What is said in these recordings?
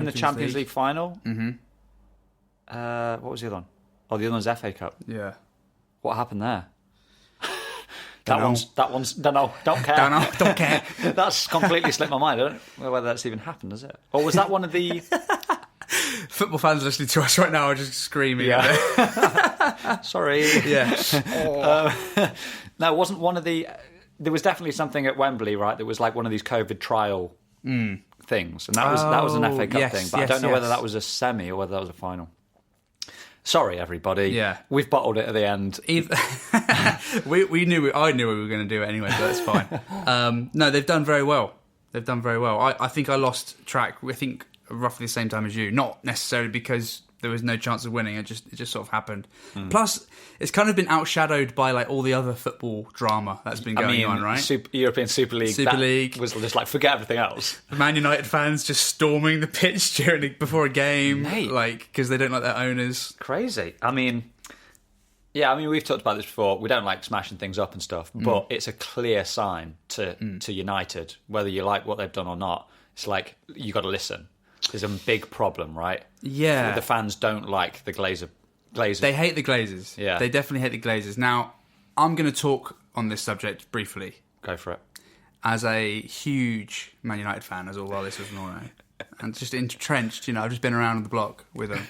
in the Champions League final. Mm-hmm. What was the other one? Oh, the other one's FA Cup. Yeah. What happened there? That one's don't care. Don't care. That's completely slipped my mind. I don't know whether that's even happened, is it? Or was that one of the football fans listening to us right now are just screaming. Yeah. Sorry. Yeah. No, it wasn't one of the. There was definitely something at Wembley, right? That was like one of these COVID trial things, and that was an FA Cup thing. But I don't know whether that was a semi or whether that was a final. Sorry, everybody. Yeah, we've bottled it at the end. I knew we were going to do it anyway, so that's fine. No, they've done very well. I think I lost track. I think roughly the same time as you. Not necessarily because there was no chance of winning. It just sort of happened. Plus, it's kind of been outshadowed by like all the other football drama that's been going on, right? European Super League was just like forget everything else. Man United fans just storming the pitch before a game, because they don't like their owners. Crazy. I mean, we've talked about this before. We don't like smashing things up and stuff, but it's a clear sign to United, whether you like what they've done or not. It's like you got to listen. There's a big problem, right? Yeah. The fans don't like the Glazers. They hate the Glazers. Yeah. They definitely hate the Glazers. Now, I'm going to talk on this subject briefly. Go for it. As a huge Man United fan, as all well this was know, and just entrenched, I've just been around the block with them.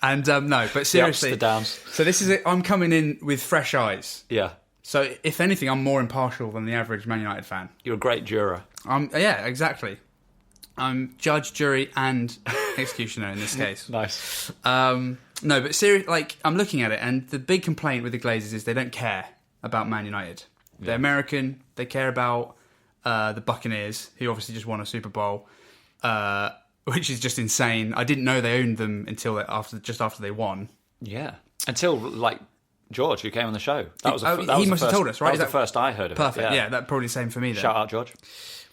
And no, but seriously. The ups, the downs. So this is it. I'm coming in with fresh eyes. Yeah. So if anything, I'm more impartial than the average Man United fan. You're a great juror. Yeah, exactly. I'm judge, jury, and executioner in this case. Nice. No, but seriously, I'm looking at it, and the big complaint with the Glazers is they don't care about Man United. Yeah. They're American. They care about the Buccaneers, who obviously just won a Super Bowl, which is just insane. I didn't know they owned them until after they won. Yeah, until George, who came on the show. He must have told us, right? That was the first I heard of it. Perfect. Yeah, that's probably the same for me then. Shout out, George.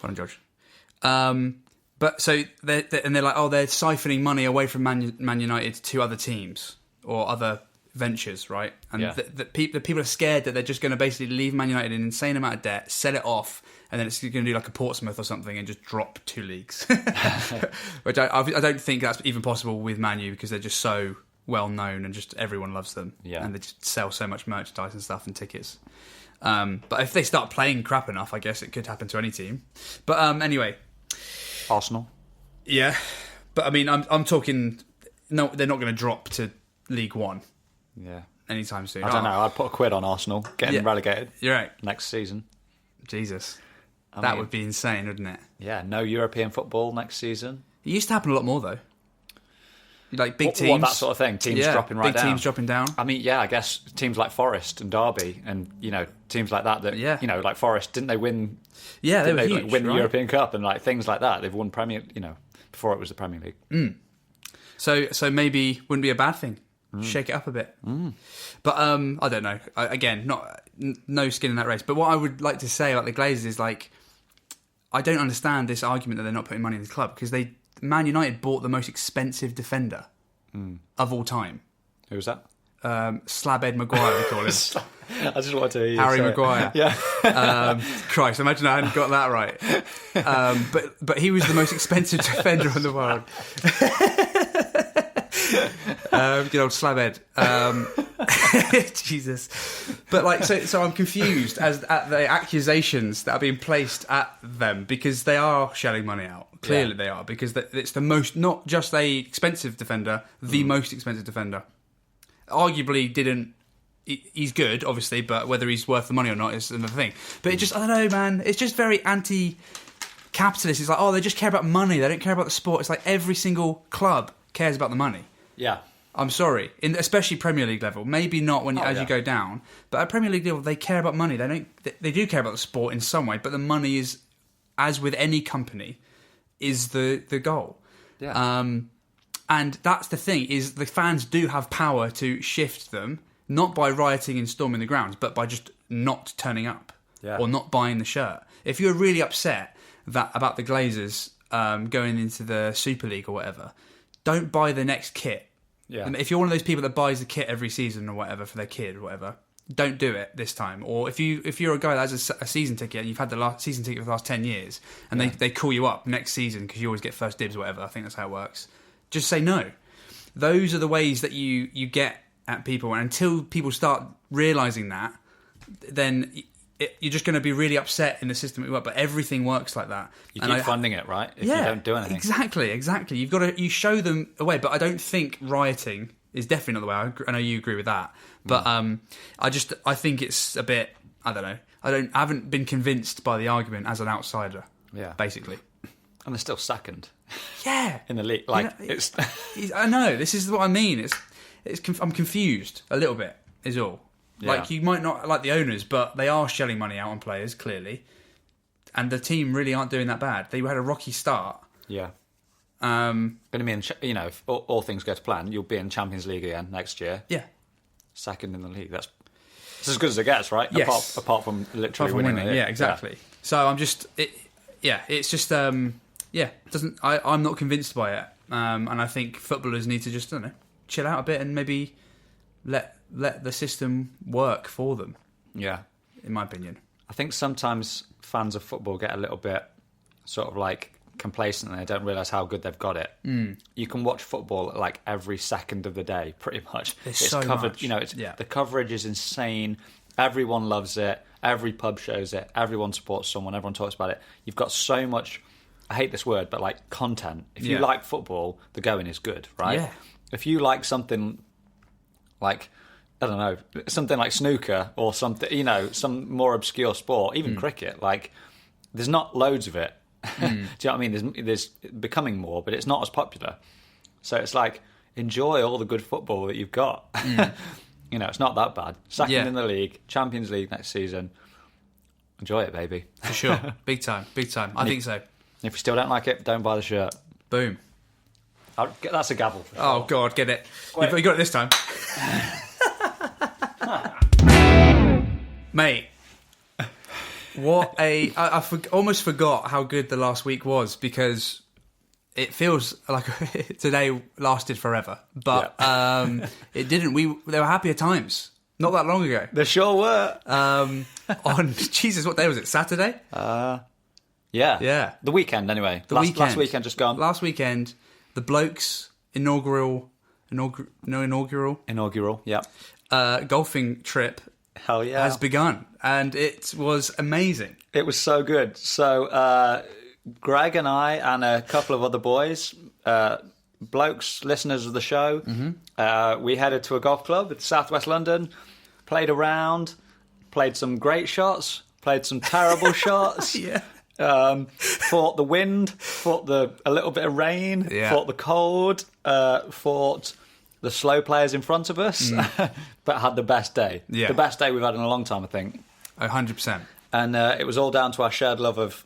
Well done, George. But so they're like, they're siphoning money away from Man United to other teams or other ventures, right? And the people are scared that they're just going to basically leave Man United in an insane amount of debt, sell it off, and then it's going to do like a Portsmouth or something and just drop 2 leagues. Which I don't think that's even possible with Man U because they're just so well known and just everyone loves them. Yeah. And they just sell so much merchandise and stuff and tickets. But if they start playing crap enough, I guess it could happen to any team. But anyway. Arsenal. Yeah, but I mean, I'm talking. No, they're not going to drop to League One. Yeah, anytime soon. I don't know. I'd put a quid on Arsenal getting relegated. You're right. Next season. Jesus, that would be insane, wouldn't it? Yeah, no European football next season. It used to happen a lot more though. Like big teams, what, that sort of thing. Teams dropping right down. Big teams dropping down. I mean, I guess teams like Forest and Derby, and teams like that. Like Forest, didn't they win? Yeah, they were huge, win the European Cup and like things like that. They've won Premier. Before it was the Premier League. So maybe wouldn't be a bad thing. Shake it up a bit. But I don't know. Again, no skin in that race. But what I would like to say about the Glazers is I don't understand this argument that they're not putting money in the club because Man United bought the most expensive defender of all time. Who was that? Slab Maguire, we call him. I just wanted to hear you Harry say Maguire. Yeah. Christ, imagine I hadn't got that right. But he was the most expensive defender in the world. Good old Slabhead. Jesus. But so I'm confused at the accusations that are being placed at them because they are shelling money out. Clearly they are because it's the most, not just a expensive defender, the most expensive defender. Arguably he's good, obviously, but whether he's worth the money or not is another thing. But I don't know, man. It's just very anti-capitalist. It's like, they just care about money. They don't care about the sport. It's like every single club cares about the money. Yeah. I'm sorry. Especially Premier League level. Maybe not as you go down. But at Premier League level, they care about money. They do care about the sport in some way, but the money is, as with any company, is the goal. Yeah. And that's the thing, is the fans do have power to shift them, not by rioting and storming the grounds, but by just not turning up or not buying the shirt. If you're really upset about the Glazers going into the Super League or whatever, don't buy the next kit. Yeah. If you're one of those people that buys the kit every season or whatever for their kid or whatever, don't do it this time. Or if you're a guy that has a season ticket and you've had the season ticket for the last 10 years and they call you up next season because you always get first dibs or whatever, I think that's how it works, just say no. Those are the ways that you get at people, and until people start realising that, then you're just going to be really upset in the system at work. But everything works like that. You keep funding it, right? If you don't do anything. Exactly. You've got to show them a way. But I don't think rioting is definitely not the way. I know you agree with that. But I think it's a bit, I don't know. I haven't been convinced by the argument as an outsider. Yeah. Basically. And they're still second. Yeah. In the league. It's I know. This is what I mean. I'm confused a little bit, is all. Yeah. Like, you might not like the owners, but they are shelling money out on players, clearly. And the team really aren't doing that bad. They had a rocky start. Yeah. Going to be in, if all things go to plan, you'll be in Champions League again next year. Yeah. Second in the league. That's as good as it gets, right? Yes. Apart from literally winning. Yeah, exactly. Yeah. So I'm just... it's just... I'm not convinced by it. And I think footballers need to just, I don't know, chill out a bit and maybe let the system work for them. Yeah. In my opinion. I think sometimes fans of football get a little bit sort of like complacent and they don't realise how good they've got it. You can watch football like every second of the day, pretty much. It's so covered, much. The coverage is insane. Everyone loves it. Every pub shows it. Everyone supports someone. Everyone talks about it. You've got so much, I hate this word, but like content. If you like football, the going is good, right? Yeah. If you like something like, I don't know, something like snooker or something, some more obscure sport, even cricket, like, there's not loads of it. Do you know what I mean? There's becoming more, but it's not as popular. So it's like, enjoy all the good football that you've got. It's not that bad. Second in the league, Champions League next season. Enjoy it, baby. For sure. Big time. I think so. If you still don't like it, don't buy the shirt. Boom. That's a gavel. For sure. Oh, God, get it. You got it this time. Mate, I almost forgot how good the last week was, because it feels like today lasted forever. But it didn't. There were happier times not that long ago. There sure were. On, Jesus, what day was it? Saturday? Yeah. The weekend, anyway. Last weekend just gone. Last weekend, the Blokes inaugural, yeah. Golfing trip. Hell yeah. Has begun, and it was amazing. It was so good. So Greg and I and a couple of other boys, Blokes, listeners of the show, we headed to a golf club in southwest London, played around, played some great shots, played some terrible shots. Yeah. Fought the wind, fought a little bit of rain, fought the cold, fought the slow players in front of us, but had the best day. Yeah. The best day we've had in a long time, I think. 100%. And it was all down to our shared love of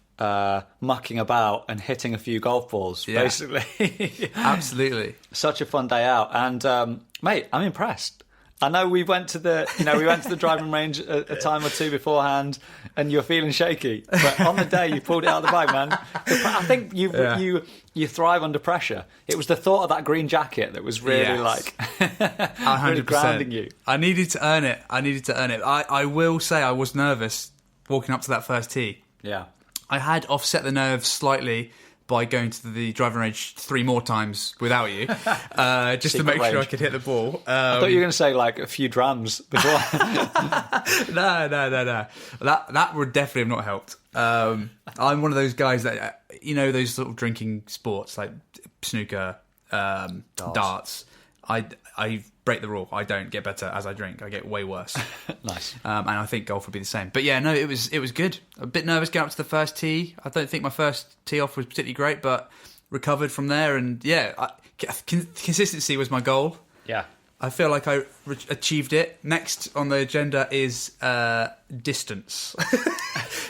mucking about and hitting a few golf balls, basically. Absolutely. Such a fun day out. And, mate, I'm impressed. I know we went to the driving range a time or two beforehand, and you were feeling shaky. But on the day, you pulled it out of the bag, man. I think you thrive under pressure. It was the thought of that green jacket that was really really grounding you. I needed to earn it. I will say I was nervous walking up to that first tee. Yeah, I had offset the nerves slightly by going to the driving range 3 more times without you, just to make sure I could hit the ball. I thought you were going to say like a few drams before. No. That would definitely have not helped. I'm one of those guys that, those sort of drinking sports like snooker, darts. I break the rule. I don't get better as I drink. I get way worse. Nice. And I think golf would be the same. But yeah, no, it was good. A bit nervous getting up to the first tee. I don't think my first tee off was particularly great, but recovered from there. And consistency was my goal. Yeah. I feel like I achieved it. Next on the agenda is distance.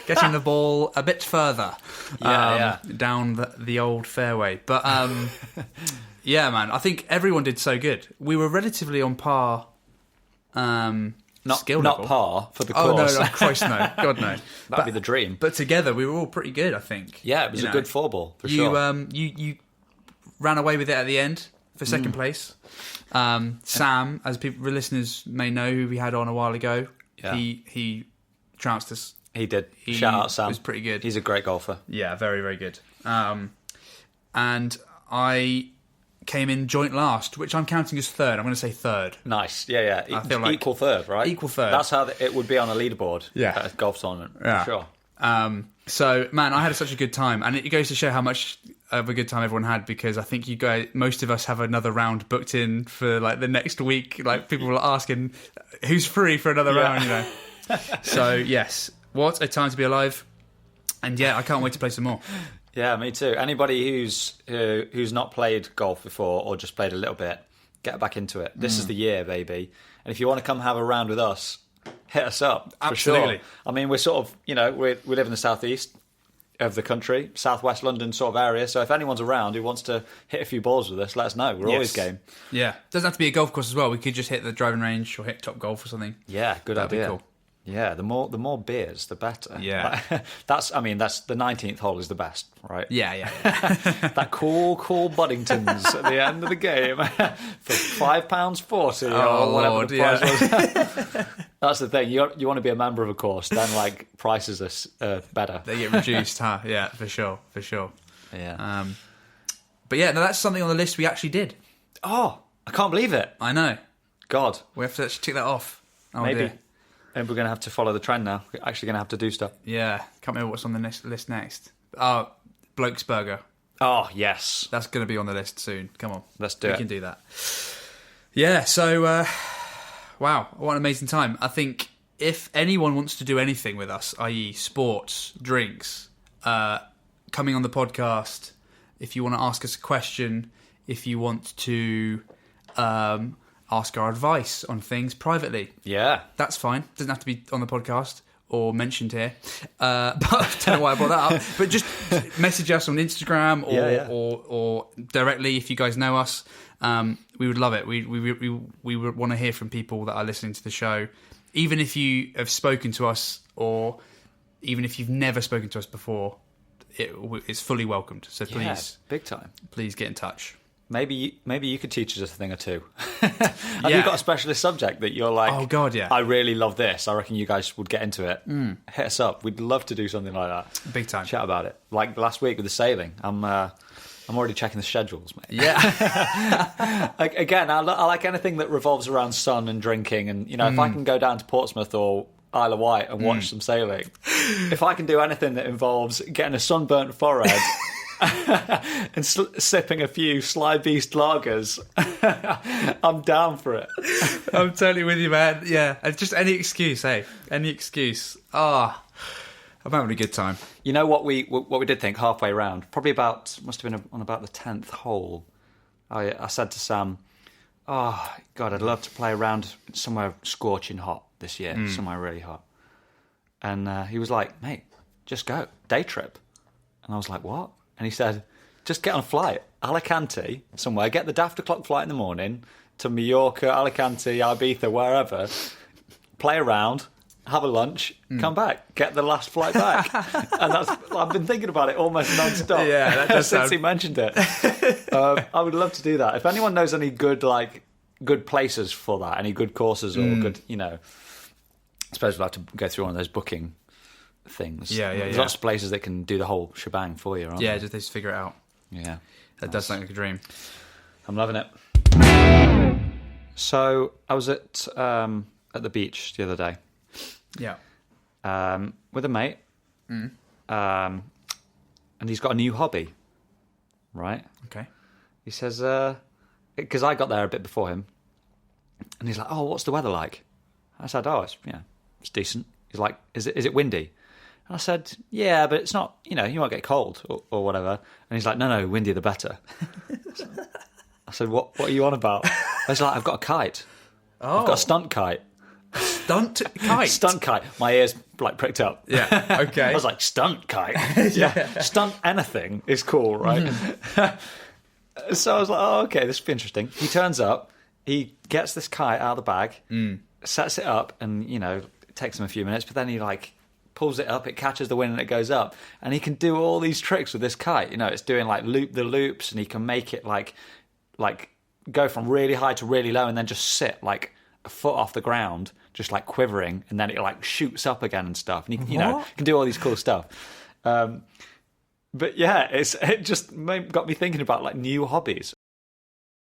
Getting the ball a bit further down the old fairway. But yeah, man, I think everyone did so good. We were relatively on par. Not level. par for the course. Oh, no, Christ, no. God, no. That'd be the dream. But together, we were all pretty good, I think. Yeah, it was a good 4-ball, for sure. You ran away with it at the end for second place. Sam, as listeners may know, who we had on a while ago, Yeah. He trounced us. He did. Shout out Sam. He was pretty good. He's a great golfer. Yeah, very, very good. And I came in joint last, which I'm counting as third. I'm going to say third. Nice. Yeah. I feel like equal third, right? Equal third. That's how it would be on a leaderboard. Yeah. At a golf tournament. Yeah. For sure. So, man, I had such a good time, and it goes to show how much of a good time everyone had, because I think you guys, most of us have another round booked in for like the next week. Like, people were asking who's free for another round, you know. So, yes, what a time to be alive. And yeah, I can't wait to play some more. Yeah, me too. Anybody who's not played golf before or just played a little bit, get back into it. This is the year, baby. And if you want to come have a round with us, hit us up. Absolutely. For sure. I mean, we're sort of, we live in the southeast of the country, southwest London sort of area. So if anyone's around who wants to hit a few balls with us, let us know. We're always game. Yeah. Doesn't have to be a golf course as well. We could just hit the driving range or hit Top Golf or something. Yeah, good That'd idea. Be cool. Yeah, the more beers, the better. Yeah. That's the 19th hole is the best, right? Yeah. That cool Buddingtons at the end of the game for £5.40 or whatever Lord, the price was. That's the thing. You want to be a member of a course, then like prices are better. They get reduced, huh? Yeah, for sure. Yeah. But yeah, no, that's something on the list we actually did. Oh, I can't believe it. I know. God. We have to actually tick that off. Oh, Maybe. Dear. Maybe we're going to have to follow the trend now. We're actually going to have to do stuff. Yeah. Can't remember what's on the list next. Blokes Burger. Oh, yes. That's going to be on the list soon. Come on. Let's do it. We can do that. Yeah, so, wow, what an amazing time. I think if anyone wants to do anything with us, i.e. sports, drinks, coming on the podcast, if you want to ask us a question, if you want to ask our advice on things privately. Yeah. That's fine. Doesn't have to be on the podcast or mentioned here. But I don't know why I brought that up. But just message us on Instagram or directly if you guys know us. We would love it. We would want to hear from people that are listening to the show. Even if you have spoken to us or even if you've never spoken to us before, it's fully welcomed. So please, big time. Please get in touch. Maybe you could teach us a thing or two. Have you got a specialist subject that you're like, oh God, yeah, I really love this. I reckon you guys would get into it. Hit us up. We'd love to do something like that. Big time. Chat about it. Like last week with the sailing. I'm already checking the schedules, mate. Yeah. Again, I like anything that revolves around sun and drinking. And, if I can go down to Portsmouth or Isle of Wight and watch some sailing, if I can do anything that involves getting a sunburnt forehead and sipping a few SlyBeast lagers, I'm down for it. I'm totally with you, man. Yeah, just any excuse, hey? Any excuse. I'm having a good time. You know what we did think halfway around? Probably must have been on about the 10th hole. I said to Sam, oh, God, I'd love to play around somewhere scorching hot this year, somewhere really hot. And he was like, mate, just go, day trip. And I was like, what? And he said, just get on a flight, Alicante, somewhere, get the daft o'clock flight in the morning to Mallorca, Alicante, Ibiza, wherever, play around, have a lunch, come back, get the last flight back. And I've been thinking about it almost non-stop since he mentioned it. I would love to do that. If anyone knows any good places for that, any good courses or good, I suppose we'll have to go through one of those booking things. There's lots of places that can do the whole shebang for you, aren't there? Just figure it out. Yeah. That does sound like a dream. I'm loving it. So I was at the beach the other day. Yeah. With a mate. And he's got a new hobby. Right? Okay. He says, because I got there a bit before him, and he's like, oh, what's the weather like? I said, oh, it's decent. He's like, is it windy? And I said, yeah, but it's not, you won't get cold or whatever. And he's like, no, windier the better. I said, what are you on about? I was like, I've got a kite. Oh. I've got a stunt kite. Stunt kite? Stunt kite. My ears pricked up. Yeah, okay. I was like, stunt kite? Yeah. Stunt anything is cool, right? So I was like, oh, okay, this will be interesting. He turns up, he gets this kite out of the bag, sets it up, and, it takes him a few minutes, but then he pulls it up, it catches the wind and it goes up, and he can do all these tricks with this kite. It's doing loop the loops, and he can make it like go from really high to really low and then just sit a foot off the ground, just like quivering, and then it like shoots up again and stuff. And you know, you can do all these cool stuff. But yeah, it just got me thinking about like new hobbies.